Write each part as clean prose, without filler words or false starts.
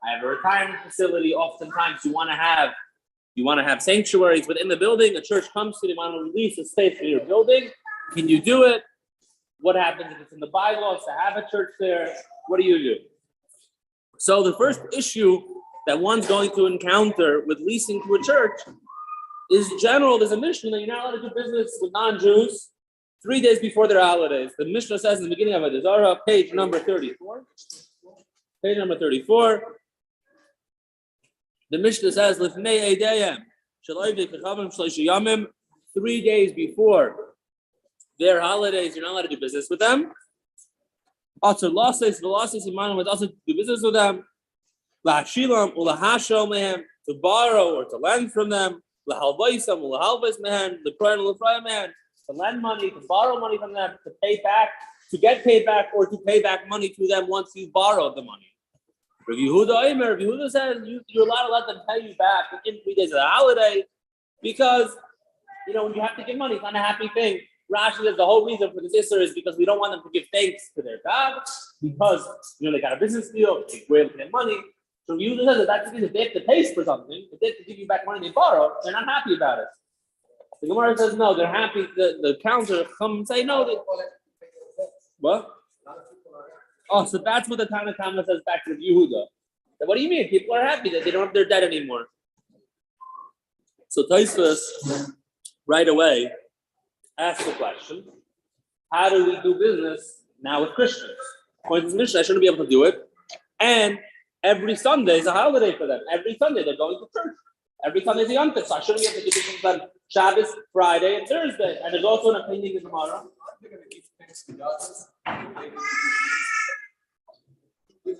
I have a retirement facility. Oftentimes you want to have sanctuaries within the building. A church comes to you, they want to release a space for your building. Can you do it? What happens if it's in the bylaws to have a church there? What do you do? So the first issue that one's going to encounter with leasing to a church is general. There's a Mishnah that you're not allowed to do business with non-Jews 3 days before their holidays. The Mishnah says in the beginning of Avodah, page number 34. Page number 34. The Mishnah says, 3 days before their holidays, you're not allowed to do business with them. Also, losses, you might also do business with them. To borrow or to lend from them. To lend money, to borrow money from them, to pay back, to get paid back, or to pay back money to them once you borrowed the money. Rav Yehuda says you're allowed to let them pay you back within 3 days of the holiday because, when you have to give money, it's not a happy thing. Rashi says the whole reason for this issur is because we don't want them to give thanks to their God because, they got a business deal, we're able to get money. So Yehuda says that that's the reason if they have to pay for something, if they have to give you back money they borrow, they're not happy about it. The Gemara says no, they're happy. The counselor come and say no. What? Oh, so that's what the Tana Kama says back to Yehuda. What do you mean? People are happy that they don't have their debt anymore. So Tosfos right away asks the question: how do we do business now with Christians? According to this Mishnah, I shouldn't be able to do it. And every Sunday is a holiday for them. Every Sunday they're going to church. Every Sunday is a Yom Tov, so I shouldn't be able to do business with them Shabbos, Friday, and Thursday. And there's also an opinion in the Gemara. They're going to give thanks to God. 2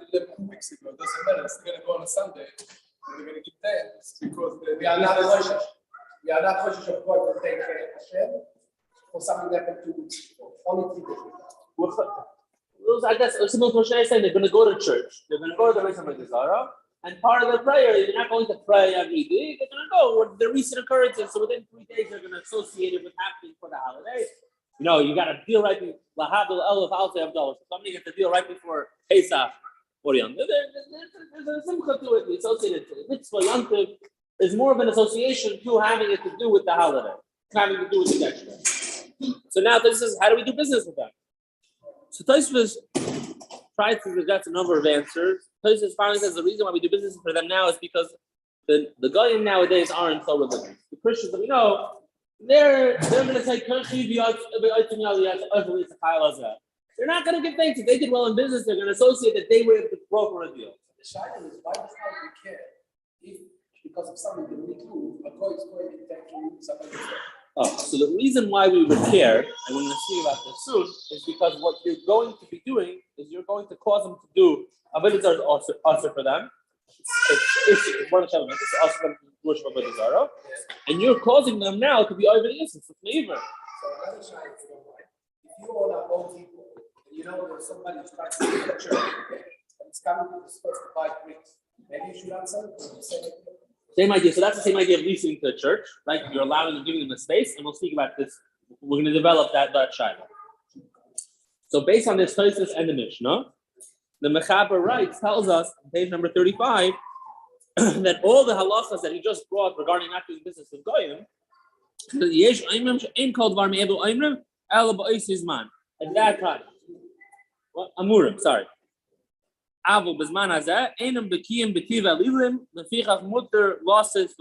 weeks ago, it doesn't matter. It's going to go on a Sunday. They're going to give thanks because we are not cautious. We are not cautious of God to thank Hashem for something that happened 2 weeks ago. Only 3 days ago. I guess Simon Moshe is saying they're going to go to church. They're going to go to the Beis HaMikdash, and part of their prayer is they're not going to pray every day. They're going to go with the recent occurrences. So within 3 days, they're going to associate it with happening for the holiday. You got a deal right before somebody gets a deal right before Pesach or Yom Tov. There's a simcha to it. We associate it to it. Mitzvah Yom Tov is more of an association to having it to do with the holiday, having to do with the gesture. So now this is how do we do business with them? So Tosfos tries to suggest a number of answers. Tosfos finally says the reason why we do business for them now is because the Goyim nowadays aren't so religious. The Christians that we know, they're going to say they're not going to give thanks. If they did well in business, they're going to associate that they were able to broker a deal. The shayla is why does we care if because of something that we do, a guy is going to thank you somebody else. So the reason why we would care, and we're going to see about this soon, is because what you're going to be doing is you're going to cause them to do avodah zarah also for them. It's one of the elements. It's also them to worship avodah zarah, and you're causing them now to be over the instance with neighbor. So another shayla is if you all are old people, and there's somebody who's practicing in the church, and it's coming to the store to buy bricks, maybe you should answer it. Same idea. So that's the same idea of leasing to a church, right? You're allowing them, giving them a space, and we'll speak about this. We're going to develop that shayla. So based on this Tosfos and the Mishnah, the Mechaber tells us on page number 35 that all the halachas that he just brought regarding not doing business with Goyim, at that time, Amurim, sorry. Avu bezman hazeh einam bekiyim betiv alilim lefichach mutter losses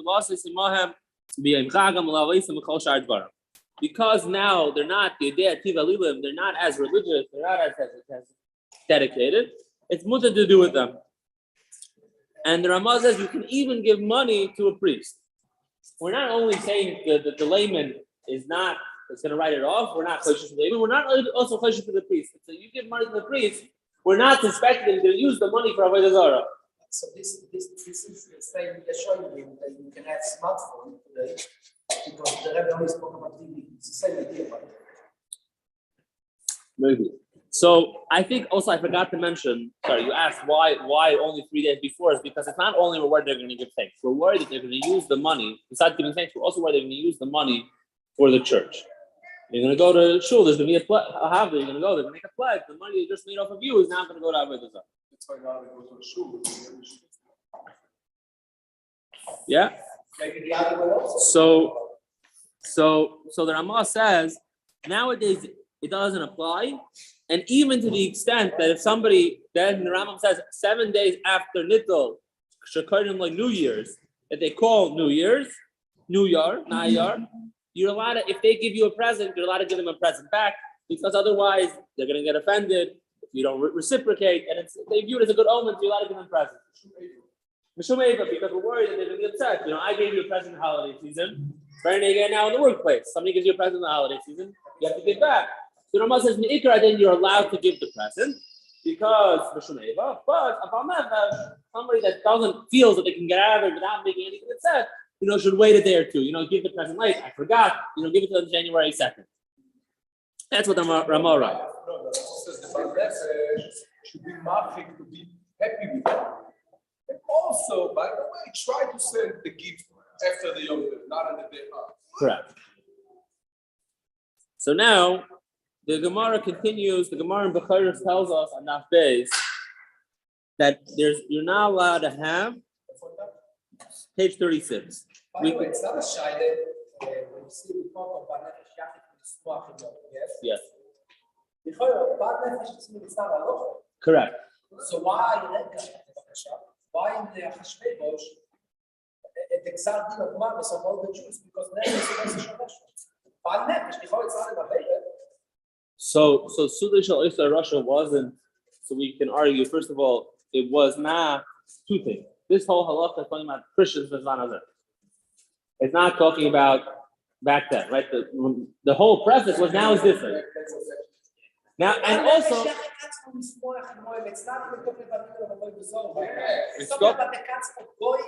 imahem b'yom chagam l'avaysim v'chol shar dvarim. Because now they're not the idea tiv alilim, they're not as religious, they're not as dedicated. It's mutter to do with them. And the Ramah says you can even give money to a priest. We're not only saying that the layman is going to write it off. We're not cautious to the layman. We're not also cautious to the priest. So you give money to the priest. We're not suspecting they're going to use the money for avodah zarah. So this is the same showing you that you can have smartphone today because the Rebbe only spoke about TV. It's the same idea. Very good. So I think also I forgot to mention. Sorry, you asked why only 3 days before is because it's not only we're worried they're going to give thanks. We're worried that they're going to use the money. Besides giving thanks, we're also worried they're going to use the money for the church. You're going to go to shul. There's going to be a havda. You're going to go. They're going to make a pledge. The money you just made off of you is now going to go to avodah zarah. That's why now they go to a shul. Yeah. Maybe the other way also. So the Ramah says nowadays it doesn't apply, and even to the extent that if somebody, then the Rambam says 7 days after Nittel, Shekarim like New Year's, that they call New Year's, New Year, Nayar, you're allowed to, if they give you a present, you're allowed to give them a present back, because otherwise they're going to get offended if you don't reciprocate, and they view it as a good omen, so you're allowed to give them presents. Because we're worried that they're going to be upset. I gave you a present in the holiday season. Very again now in the workplace. Somebody gives you a present in the holiday season, you have to give back. So Ramah says, Me'ikra, then you're allowed to give the present because but upon that, somebody that feels that they can get out of it without making anything upset, should wait a day or two. Give the present late. I forgot. Give it to them January 2nd. That's what Ramah writes. No, says the Bangladesh should be marking to be happy with it. And also, by the way, try to send the gift after the Yom Tov, not on the day after. Correct. So now, the Gemara continues. The Gemara in Bechoros tells us on Daf Beis that you're not allowed to have page 36. By the way, it's not a shaila when you see we talk about nefesh yachid and yes. Yes. It's not a law. Correct. So why in the Hashverosh the exact din of Mavis of all the Jews? Because nefesh is a shamash. By nefesh, it's not a baby. So Sudash al Russia wasn't. So we can argue. First of all, it was not two things. This whole halacha is talking about Christians as not other. It's not talking about back then, right? The whole preface was now is different. Now and also. It's not even talking about it's talking about the cats of going.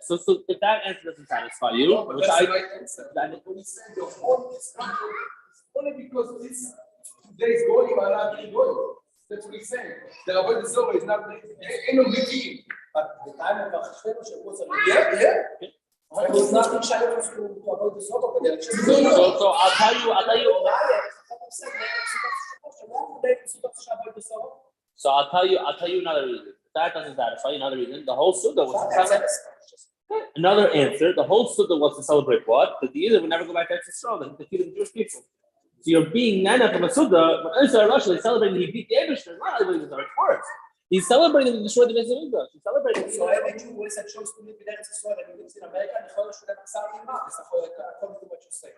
So if that answer doesn't satisfy you, which that's the right answer. When he said the whole instruction, only because this today's going are not really going. That's what he's saying. The Avodah Zorah is not ain't no big deal. But the time of Hashverosh was a Yeah. It was nothing shaykh to avoid the Zorah, but they're just so I'll tell you. So I'll tell you another reason. That doesn't satisfy you. Another reason. The whole Suda was to celebrate. Another answer. The whole Suda was to celebrate what? That the Yidden would never go back to Israel. The kingdom of the Jewish people. So you're being nana from a Suda. When Israel Russia is celebrating, he beat the Eibishter. Not celebrating the worse. He's celebrating and destroyed the Beis Hamikdash. He's celebrating. So every Jew who said chose to live in Eretz Yisrael and he lives in America, the Chodesh should have decided him out. According to what you say.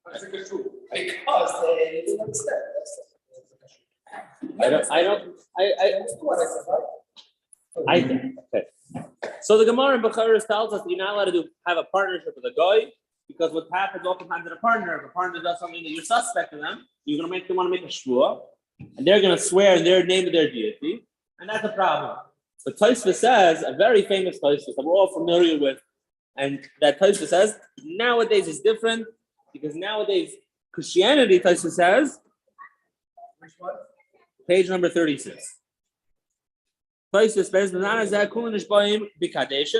I think it's true. Because they didn't understand. I think. Okay. So the Gemara in Bechoros tells us that you're not allowed to have a partnership with a guy because what happens oftentimes in a partner, if a partner does something that you're suspect of them, you're going to want to make a shvuah, and they're going to swear in their name of their deity, and that's a problem. But Tosfos says, a very famous Tosfos that we're all familiar with, and that Tosfos says, nowadays is different, because nowadays Christianity, Tosfos says, Which one? page number 36. Tosfos says,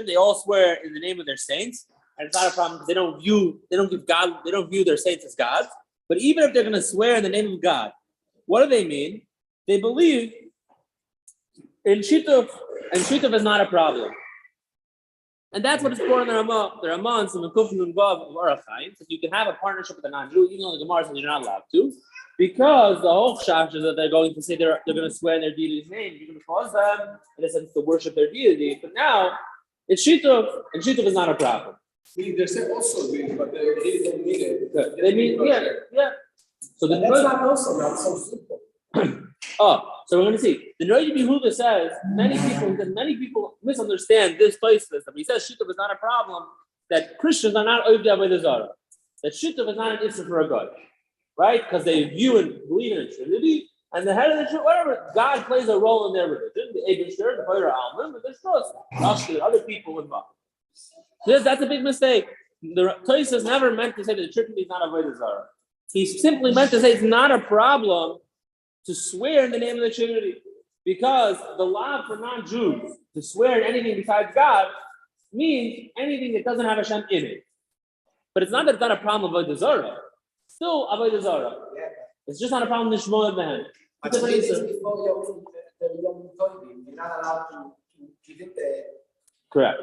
they all swear in the name of their saints, and it's not a problem because they don't view their saints as gods. But even if they're going to swear in the name of God, what do they mean? They believe in Shituf, and Shituf is not a problem. And that's what it's for in the Ramah. The Ramah and some Kufn and Vav of Arachayim says you can have a partnership with a non-Jew, even though the Gemara says you're not allowed to, because the whole chash is that they're going to say they're going to swear in their deity's name. You're going to cause them, in a sense, to worship their deity. But now it's Shituf, and Shituf is not a problem. They say also this, but they really don't mean it. They mean, yeah. So that's not also not so simple. So we're going to see. The Noid Yehuda says many people misunderstand this place. But he says Shituf is not a problem. That Christians are not Ovdei Avodah Zarah. That Shituf is not an issue for a God, right? Because they view and believe in a Trinity, and the head of the Trinity, whatever, God plays a role in their religion. The Eibishter, the Torah Alman, but there's other people involved. That's a big mistake. The Tosfos never meant to say that the Trinity is not Avodah Zarah. He simply meant to say it's not a problem to swear in the name of the Trinity, because the law for non-Jews to swear in anything besides God means anything that doesn't have Hashem in it. But it's not that it's not a problem of Avodah Zarah. Still Avodah Zarah. Yeah. It's just not a problem in Shmuel Behen. But before Yom Tovim, you're not allowed to give it the. Correct.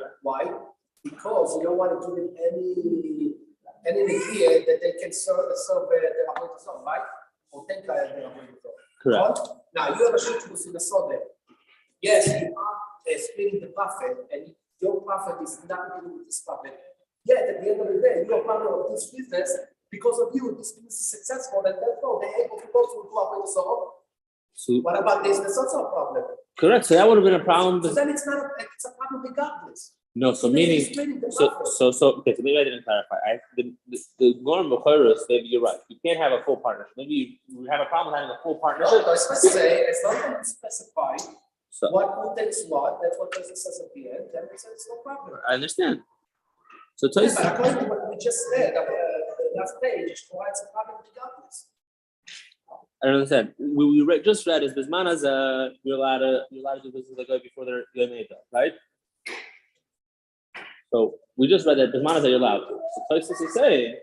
because you don't want to give them any idea that they can serve the Avodah Zarah, right? Or take the Avodah Zarah. Correct. Now you have a shittus in the Sodeh. Yes, you are splitting the profit, and your profit is nothing to do with this profit. Yet at the end of the day, you are part of this business. Because of you, this business is successful, and therefore they're able to go to Avodah Zarah. So, What about this? That's also a problem. correct. So that would have been a problem. So then it's not. It's a problem regardless. No, so meaning, so okay, so maybe I didn't clarify. The norm of Chorus, maybe you're right. You can't have a full partnership. Maybe you have a problem with having a full partnership. No, say, as long as you specify So, who takes what, that's what Tosis says at the end, then it's no problem. I understand. So Yeah, Tosis, but according to what we just said, the last page, it provides a problem regardless. I don't understand. We just read is Bismana's you're allowed to do business like before they're made up, right? So we just read that Bismana's you're allowed to. So Tosis is saying,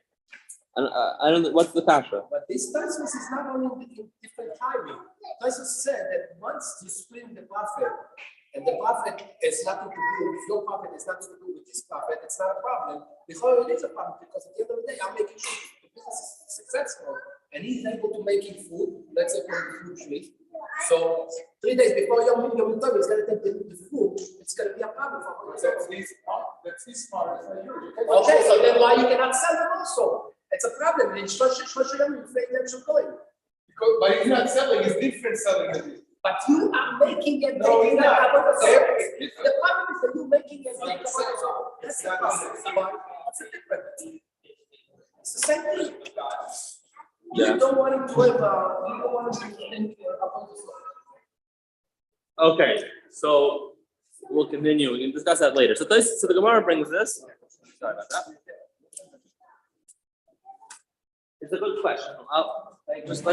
and I don't know what's the kasha. But this Tosis is not only in different timing. Tosis said that once you split the profit, and the profit has nothing to do with your profit, has nothing to do with this profit, it's not a problem. Before it is a problem because at the end of the day, I'm making sure the business is successful, and he's able to making food, let's say from the food tree. So 3 days before your Tov, he's going to take the food. It's going to be a problem for him. That's his part. Okay, so then why you cannot sell them also? It's a problem. Because but he's not selling, it's different selling than this. but you are making it. No, he's not. The problem is that you're making it. That's the problem. That's a different. It's the same thing. Yeah. You don't want him to have. You don't want him to think about this. Okay, so we'll continue. We can discuss that later. So the Gemara brings this. Sorry about that. It's a good question. Let's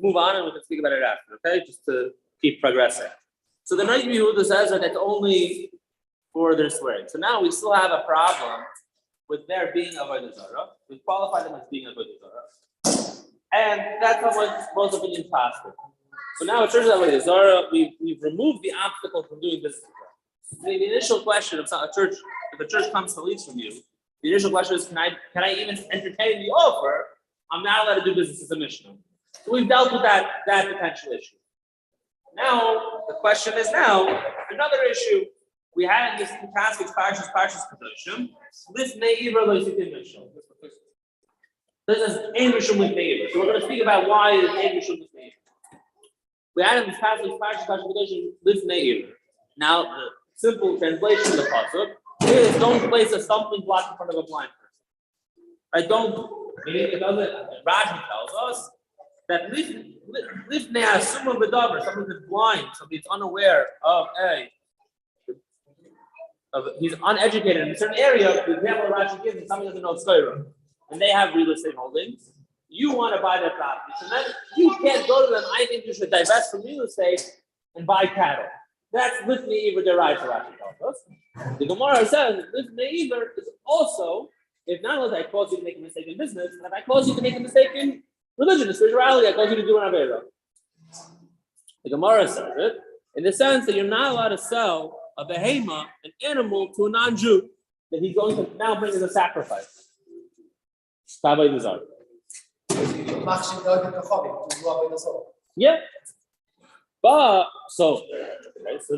move on and we can speak about it after, okay? Just to keep progressing. So the Noach Yehuda says that it's only for their swearing. So now we still have a problem with their being Avodah Zarah. We qualify them as being Avodah Zarah. And that's how most opinions prosper. So now it turns out Avodah Zarah, we've removed the obstacle from doing business. The initial question of a church, if a church comes to lease from you, the initial question is, can I even entertain the offer? I'm not allowed to do business as a Mishnah. So we've dealt with that potential issue. Now, the question is another issue. We had in this task, it's Parshas Kedoshim, this Me'ivra lo Yisitim Mishal. This is Ein Mishum with Me'ivra. So we're going to speak about why is Ein Mishum with Me'ivra. We had in this passage, Parshas Kedoshim, this Me'ivra. Now, the simple translation of the pasuk is don't place a stumbling block in front of a blind person. Right? Don't. It doesn't. Rashi tells us that lifnei asuma b'davar, somebody that's blind, somebody that's unaware he's uneducated in a certain area. The example Rashi gives is somebody doesn't know tzorah, and they have real estate holdings. You want to buy their property, so then you can't go to them. I think you should divest from real estate and buy cattle. That's lifnei iver derives. Rashi tells us. The Gemara says lifnei iver is also. If not only I cause you to make a mistake in business, and if I cause you to make a mistake in religion and spirituality, I cause you to do an avera. The Gemara says it in the sense that you're not allowed to sell a behema, an animal, to a non-Jew that he's going to now bring as a sacrifice. Yeah. But so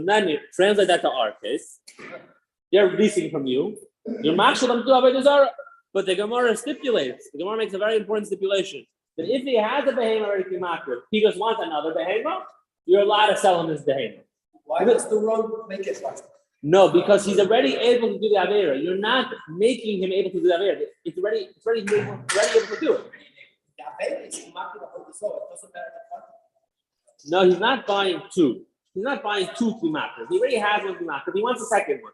then you translate that to our case. They're leasing from you. You're machshel them to Avodah Zarah, but the Gemara stipulates. The Gemara makes a very important stipulation that if he has a behema already makriv, he just wants another behema, you're allowed to sell him his behema. Why does the wrong make it like? No, because he's already able to do the avera. You're not making him able to do the avera. It's already able to do it. The avera is makriv Avodah Zarah. It doesn't matter the No, he's not buying two. He's not buying two makriv. He already has one makriv. He wants a second one.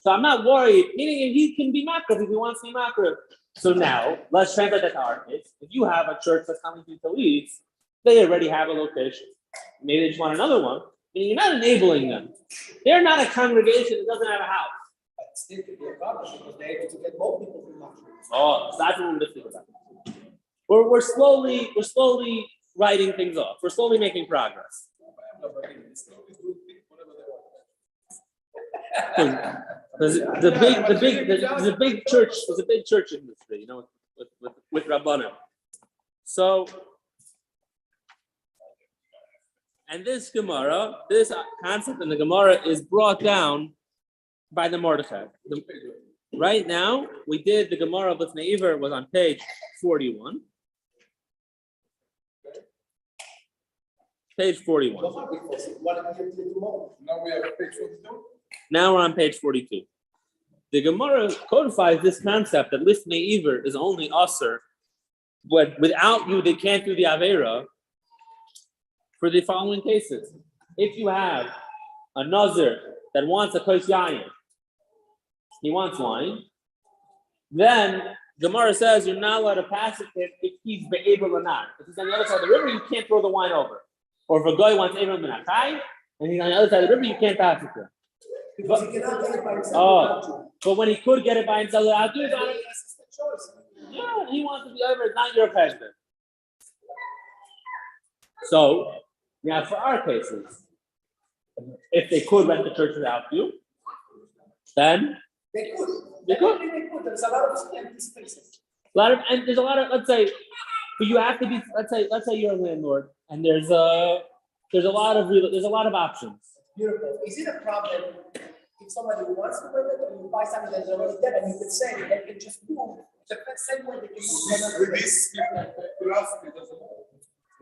So I'm not worried, meaning he can be makriv if he wants to be makriv. So now, let's translate that to our case. If you have a church that's coming to the lease, they already have a location. Maybe they just want another one. Meaning you're not enabling them. They're not a congregation that doesn't have a house. But still could be a problem because they're able to get more people from makriv. Oh, so that's what we're listening about. We're slowly writing things off. We're slowly making progress. There's a big church industry, with Rabbanim. So, and this Gemara, this concept in the Gemara is brought down by the Mordechai. Right now, we did the Gemara of Lifnei Iver was on page 41. Page 41. Now we have page 42. Now we're on page 42. The Gemara codifies this concept that Lifnei Iver is only usher, but without you, they can't do the Aveira for the following cases. If you have a Nazir that wants a Kos Yayin, he wants wine, then Gemara says you're not allowed to pass it if he's able or not. If he's on the other side of the river, you can't throw the wine over. Or if a guy wants Abram ben Achai, and he's on the other side of the river, you can't pass it to him. Because he cannot get it by himself. But when he could get it by himself, I'll do it on it. Yeah, he wants to be over. It's not your husband. So, now for our cases, if they could rent the church without you, then They could. They could. There's a lot of empty spaces. And there's a lot of, let's say, but you have to be. Let's say you're a landlord, and there's a lot of options. Beautiful. Is it a problem if somebody wants to rent it, or you buy something that's already there, and you can say they can just move the same way they can move? With this philosophy doesn't work.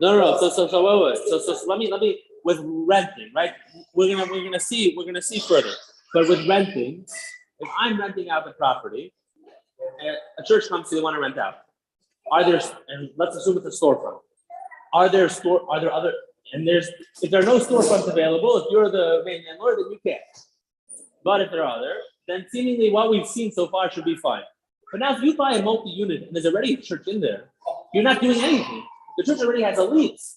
No. So wait. So let me with renting, right? We're gonna see further. But with renting, if I'm renting out the property, and a church comes to they want to rent out. And let's assume it's a storefront. If there are no storefronts available, if you're the main landlord, then you can't. But if there are other, then seemingly what we've seen so far should be fine. But now if you buy a multi-unit and there's already a church in there, you're not doing anything. The church already has a lease.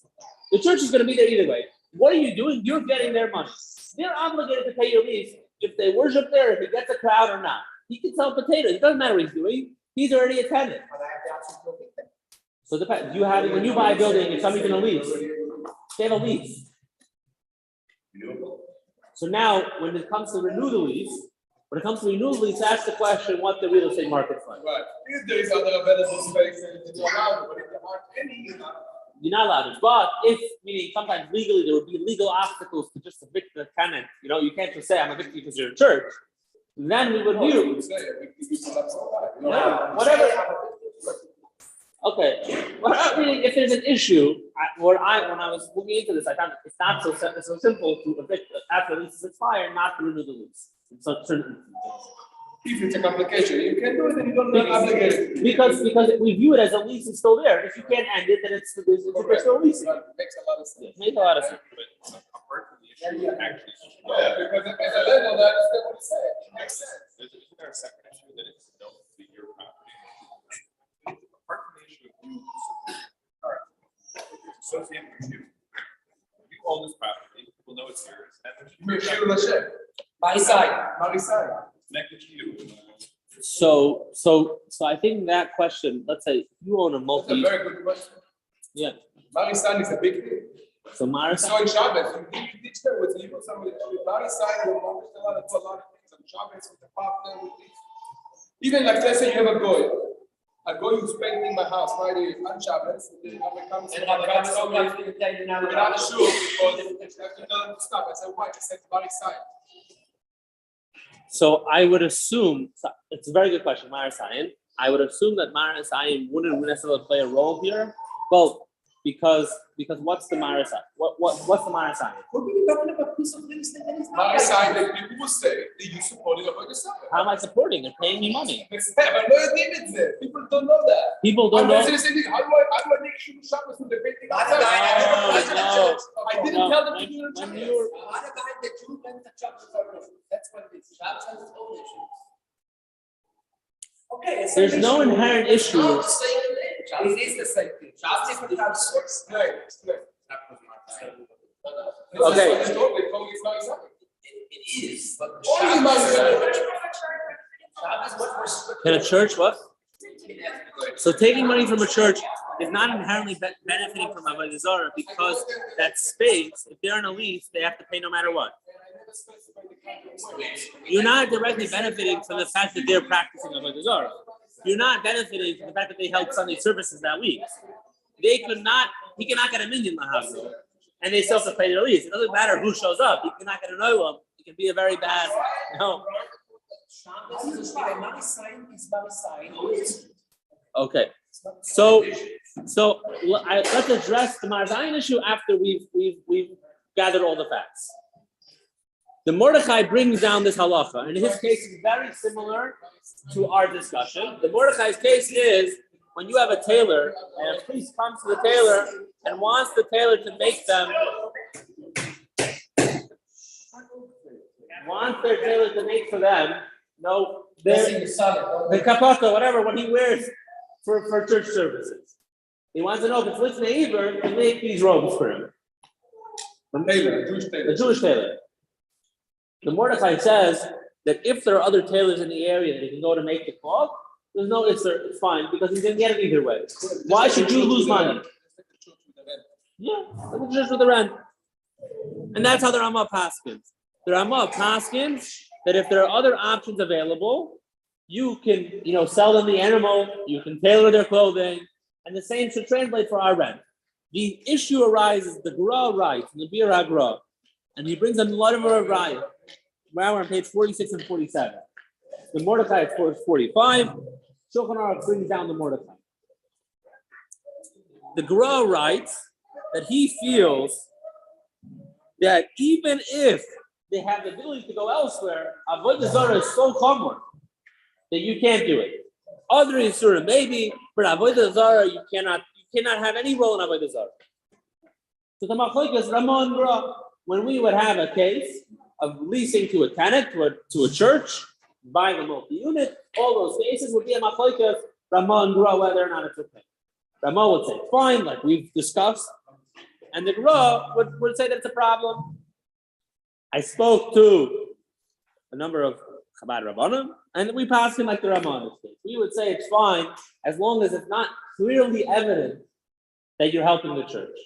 The church is going to be there either way. What are you doing? You're getting their money. They're obligated to pay your lease if they worship there, if he gets a crowd or not. He can sell potatoes. It doesn't matter what he's doing. He's already a tenant. But I have the option to evict them. So depends. When you buy a building, if somebody's in a lease, they have a lease. So now, when it comes to renew the lease, ask the question what the real estate market's like. Right. If there is other available space and it's allowed, but if there aren't any, you're not allowed to. But meaning sometimes legally there would be legal obstacles to just evict the tenant. You can't just say I'm evicting you because you're a church. Then we would view. Whatever. Okay. Well, meaning if there's an issue, when I was looking into this, I found it's not so simple to evict after the lease is expired, not to renew the lease. In certain instances. If it's a complication, you can do it and you don't get obligated. Because we view it as a lease is still there. If you can't end it, then it's still leasing. It makes a lot of sense. It makes a lot of sense. Because as a landlord, I understand what you said. It makes sense. Isn't there a second issue that it's don't be your property? Apart from the issue of you, all right, it's associated with you. You own this property, people know it's yours, and there's My side. connected to you. So I think that question, let's say you own a That's a very good question. Yeah. Marisan is a big thing. So Maris, So in Shabbos, you teach them with you, somebody with Marisan, you know, a lot of things on Shabbos with the partner, with this. Even like let's say you have a goy who's painting my house Friday on Shabbos, and then comes And I'm so much to tell you now. we're not sure because you have to tell them to stop. I said, why? I said Marisan. so I would assume it's a very good question, Marasayan. I would assume that Marasayan wouldn't necessarily play a role here. Well, because what's the Marasayan? What's the Marasayan? What are you talking about? Piece of real estate that is not Marisan, that people will say that you supporting about yourself. How am I supporting? They're paying me money. But no limits there. People don't know that. People don't know. How do I make sure Shabbos with the painting outside? I didn't tell them to do it. When you're Other guy that you went to Shabbos already. That's what it is. Shabbos has its own issues. Okay. there's no inherent issue. Not the same thing. It is the same thing. Shabbos becomes Explain. Okay. They told me it's not exactly. It is, but Only Marisan. Shabbos much more strict. Can a church what? So taking money from a church is not inherently benefiting from Avodah Zarah because that space, if they're in a lease, they have to pay no matter what. specify the kind of way. You're not directly benefiting from the fact that they're practicing Avodah Zarah. You're not benefiting from the fact that they held Sunday services that week. He cannot get a minyan lahavdil, and they still have to pay their lease. It doesn't matter who shows up. He cannot get an oilam. It can be a very bad, Okay. So let's address the Marzayin issue after we've gathered all the facts. The Mordechai brings down this halacha, and his case is very similar to our discussion. The Mordechai's case is when you have a tailor, and a priest comes to the tailor and wants the tailor to make them, wants their tailor to make for them, the kapaka, whatever, what he wears for church services. He wants to know if it's Litznei Iber to make these robes for him. The Jewish tailor. The Mordechai says that if there are other tailors in the area that he can go to make the cloth, there's no issur, it's fine, because he's going to get it either way. Why should you lose money? Yeah, like the church with the rent. And that's how the Ramah paskins. The Ramah paskins that if there are other options available, you can, sell them the animal, you can tailor their clothing, and the same should translate for our rent. The issue arises, the Gra writes, the Bir HaGra, and he brings a lot of a riot. Now we're on page 46 and 47. The Mordechai is 45. Shulchan Aruch brings down the Mordechai. The Gra writes that he feels that even if they have the ability to go elsewhere, Avodah Zarah is so common that you can't do it. Other Yisurim maybe, but Avodah Zarah you cannot have any role in Avodah Zarah. So the Machlokes Ramah and Gra, when we would have a case of leasing to a tenant, to a church, buying a multi-unit, all those cases would be a Machlokes Ramah and Gra whether or not it's okay. Ramah would say fine, like we've discussed, and the Gra would say that it's a problem. I spoke to a number of Chabad Rabbanim, and we passed him like the Ramah in this case. We would say it's fine as long as it's not clearly evident that you're helping the church.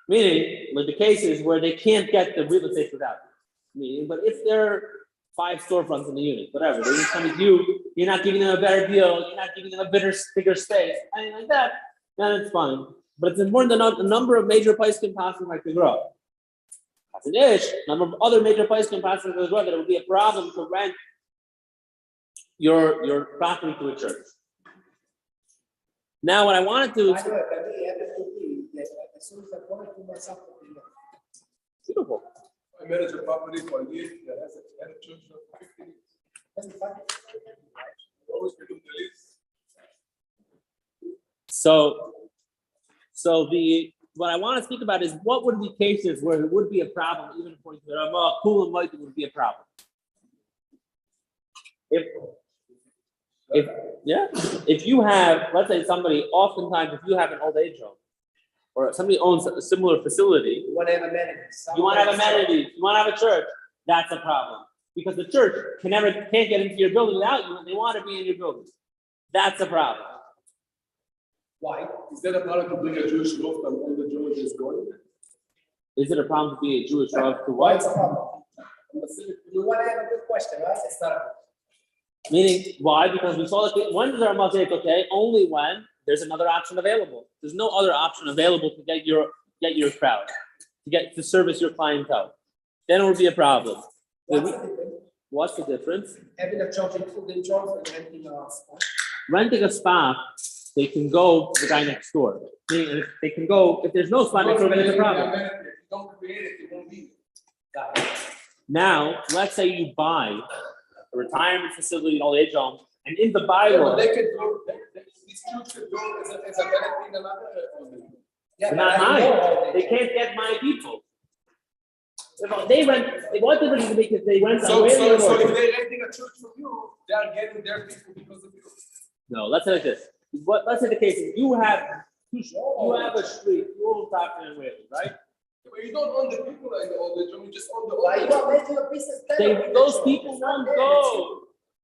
Meaning, like the cases where they can't get the real estate without you. Meaning, but if there are 5 storefronts in the unit, whatever, they're just coming to you, you're not giving them a better deal, you're not giving them a bigger space, anything like that, then it's fine. But it's important to note a number of major places can pass like the Gra. A number of other major places can pass like the Gra that it would be a problem to rent your property to a church. Now, what I wanted to beautiful. I manage a property for a year that has a church of 50 years. Always renew the lease. So what I want to speak about is what would be cases where it would be a problem, even according to the Ramah, Kul and Moed would be a problem. If you have, let's say somebody, oftentimes if you have an old age home, or somebody owns a similar facility, You want to have amenities. you want to have amenities, you want to have a church, that's a problem. Because the church can't get into your building without you, and they want to be in your building. That's a problem. Why? Is that a problem to bring a Jewish loaf and all the Jewish is going? Is it a problem to be a Jewish Rav to Why what? it's a problem? You want to have a good question, right? It's not a problem. Meaning, why? Because we saw that when does our Ramah say it's okay? Only when there's another option available. There's no other option available to get your crowd, to service your clientele. Then it would be a problem. What's the difference? Having a church in food and jobs and renting a spot. Renting a spot, they can go to the guy next door. Meaning, if they can go, if there's no spot next door, then it's a problem. If you don't create it, it won't be. Now, let's say you buy a retirement facility, an old age home, and in the Yeah, bylaw, but they could go, these Jews could go as a benefit in another. they're not mine. They can't get my people. If they rent, what difference does it make if they rent? So if they're renting a church from you, they are getting their people because of you. No, let's say like this. Let's say the case is you have a street, you own property in Wales, right? But you don't own the people like the old age home, you just own the Why old you age are home. making a business? Those people won't go.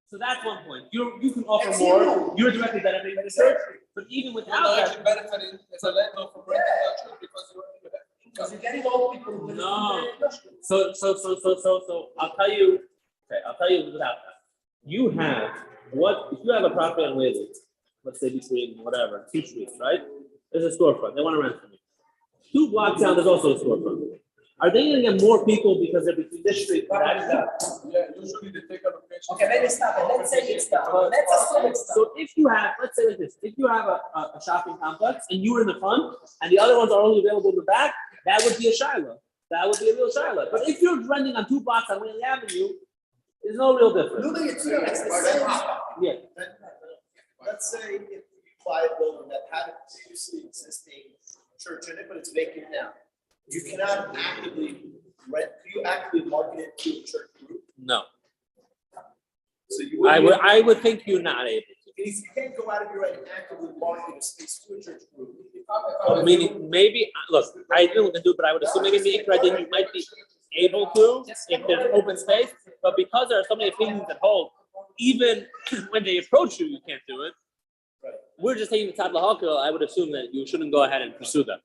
So that's one point. You can offer more. You're directly benefiting the church, but even You're without not that, actually benefiting as a landlord from renting that church because you have Because you're getting old people who No. So I'll tell you. Okay, I'll tell you without that. You have if you have a property on Whaley, let's say between whatever 2 streets, right? There's a storefront. They want to rent from you. 2 blocks down, there's also a storefront. Are they going to get more people because they're between this street and that street? Yeah, usually they take a location. Okay, maybe stop it. Let's say it's not. Let's assume it's not. So if you have, let's say like this, if you have a shopping complex and you were in the front and the other ones are only available in the back, that would be a shiloh. That would be a real shiloh. But if you're renting on 2 blocks on Whaley Avenue, there's no real difference. Really, it's the same. Yeah. Let's say if you buy a building that had a previously existing church in it, but it's vacant now. You cannot actively rent, you actively market it to a church group. No. So you wouldn't I would think you're not able to. you can't go out of your way and actively market a space to a church group. Meaning, maybe, look, I don't know what to do, but I would assume maybe the Ikra you might be able to if there's open space, but because there are so many opinions that hold, even when they approach you, you can't do it. Right. We're just taking the tab lahakal. I would assume that you shouldn't go ahead and pursue them.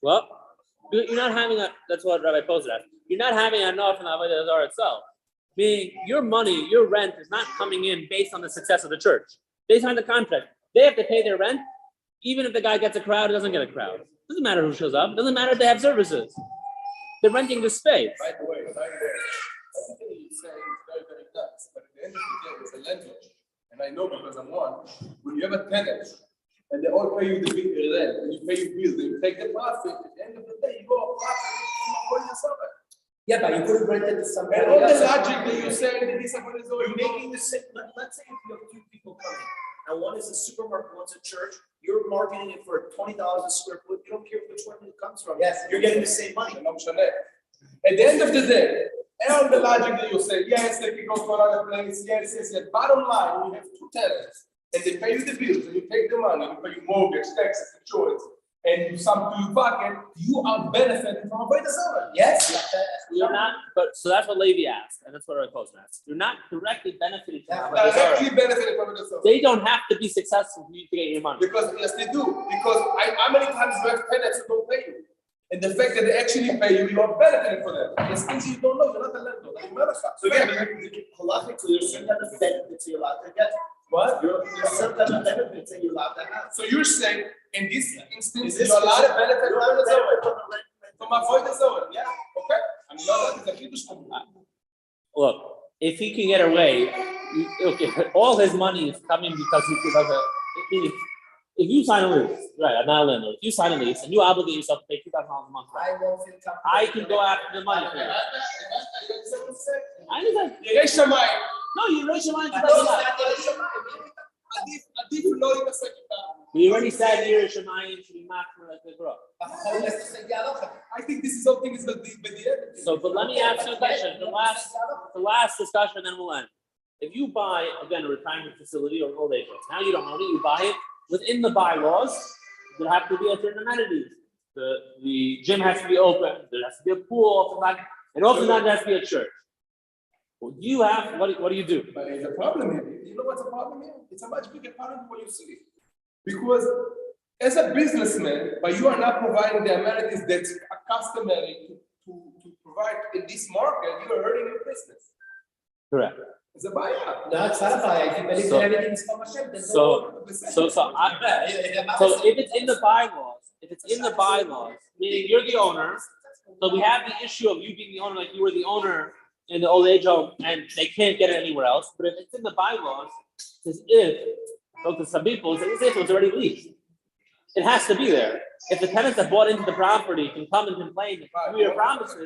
Well, you're not having that's what Rabbi posed at. You're not having enough in the Avodah Zarah itself. Meaning, your money, your rent is not coming in based on the success of the church. They signed the contract. They have to pay their rent, even if the guy gets a crowd or doesn't get a crowd. Doesn't matter who shows up. Doesn't matter if they have services. They're renting the space. By the way, everything you say is very, very nice, but at the end of the day, it's a landlord. And I know because I'm one, when you have a tenant and they all pay you the rent and you pay your bills and you take the profit, at the end of the day, you go a profit from the summer. Yeah, but you could have rented to somebody And all the else. logic that you're saying that this is You're making the same, let's say if you have 2 people coming, and one is a supermarket, one's a church, you're marketing it for $20 a square foot, you don't care which one it comes from. Yes. You're getting the same money. At the end of the day, and all the logic that you say, yes, they can go to another place, yes. Bottom line, you have 2 tenants, and they pay you the bills, and you take the money, you pay your mortgage, taxes, insurance, and you sum to your pocket, you are benefiting from Avodah Zarah. Yes. You're not, but so that's what Levi asked, and that's what Rabbi Post asked. You're not directly benefiting from Avodah Zarah. Directly benefiting from Avodah Zarah. They don't have to be successful for you to get your money. Because yes, they do. Because how many times you have tenants who don't pay you? And the fact that they actually pay you, you're not benefiting for them. There's things you don't know. You're not a landlord. You're not a So halachically, there's certain type of benefits you're allowed to get. What? There's certain type of benefits that you're allowed to have. So you're saying in this instance, Is you're allowed to benefit you're from allowed Avodah to Zarah. benefit from the rent. From Avodah Zarah. Yeah. Okay. I mean, that's a huge thing. Look, if he can get away, okay, all his money is coming because he does if you sign a lease, right? I'm not a landlord. If you sign a lease and you obligate yourself to pay $2,000 a month, I won't feel comfortable. I can go after the money for you. I understand. ירא שמיים. No, you raise your mind to I that. עדיף לא להתעסק איתה. We already said here Shemayim should be marked for like the growth. I think this is something is the So, but let me ask you a question. The last discussion, then we'll end. If you buy again a retirement facility or an old age home, now you don't own it, you buy it within the bylaws. There have to be certain amenities. The gym has to be open. There has to be a pool, and often there has to be a church. Well, you have what do you do? But there's a problem here. You know what's the problem here? It's a much bigger problem than what you see. Because as a businessman, but you are not providing the amenities that's customary to provide in this market, you are hurting your business. Correct. It's a buyer. No, it's not a buy. If you believe So- that everything's from Hashem, then So if it's in the bylaws, meaning you're the owner, so we have the issue of you being the owner, like you were the owner in the old age home, and they can't get it anywhere else. But if it's in the bylaws, it's as if, look to some people, it's as if it was already leased. It has to be there. If the tenants that bought into the property can come and complain through your promises,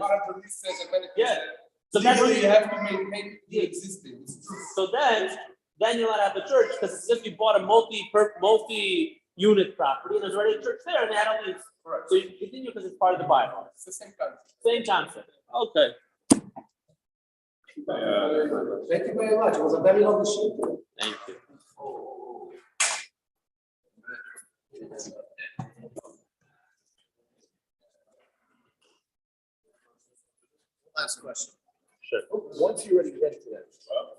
yeah. So that's Legally, you have to maintain the existing. It's true. So then you're allowed to have a church because it's as if you bought a multi-unit property and there's already a church there and they had a lease. Correct. So you continue because it's part of the Bible. It's the same concept. Same concept. Okay. thank you very much. It was a very long show. Thank you. Last question. Sure. Once you're ready to get to that,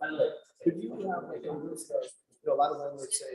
By the way, could you have like a list of, a lot of landlords say,